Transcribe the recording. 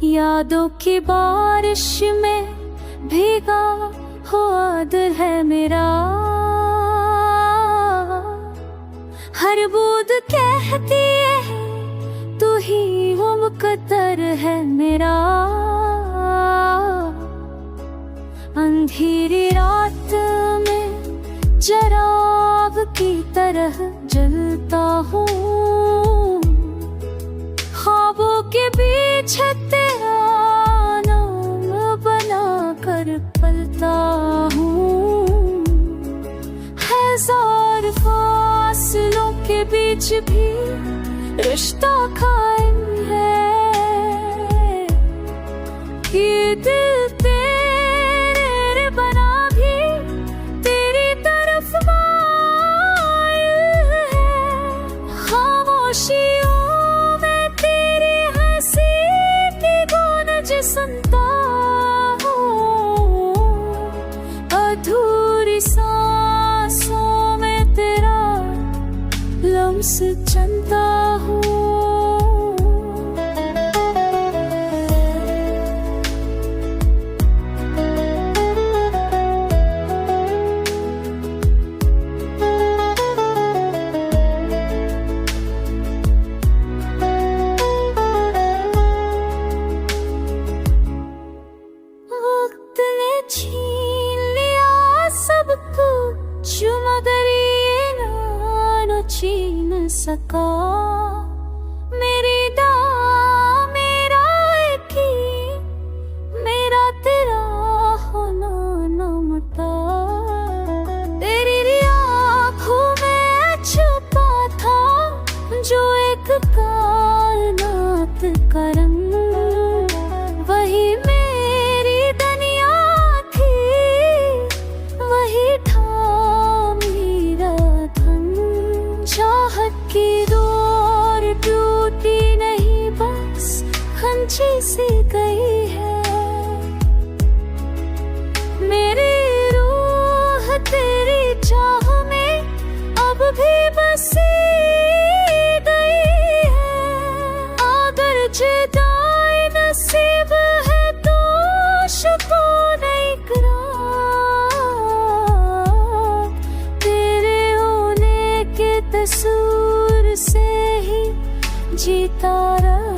यादों की बारिश में भीगा हुआ दिल है मेरा, हर बूंद कहती है तू ही वो मुकद्दर है मेरा। अंधेरी रात में चिराग की तरह जलता हूँ, ख्वाबों के बीच तेरा नाम बना कर पलता हूँ। हजार फासलों के बीच भी रिश्ता कायम है, ये दिल तेरे बना भी तेरी तरफ माइल है। खामोशियों में तेरी हंसी की गूंज सुनता हूँ, अधूरी सांसों में तेरा लम्स चलता हूँ। वक्त ने छीन लिया सब कुछ मगर ये ना छीन सका मेरी दां मेरा एक ही, मेरा तेरा होना न मिटा। तेरी आँखों में छुपा था जो एक कायनात का रंग, वही मेरी दुनिया थी, वही था मेरा धन। चाहत की डोर टूटी नहीं बस खंची सी गई है, मेरी रूह तेरी चाह में अब भी बसी गई है। अगर जुदाई नसीब है तो सुकून इकरार, तेरे होने के तसूर से ही जीता रहा।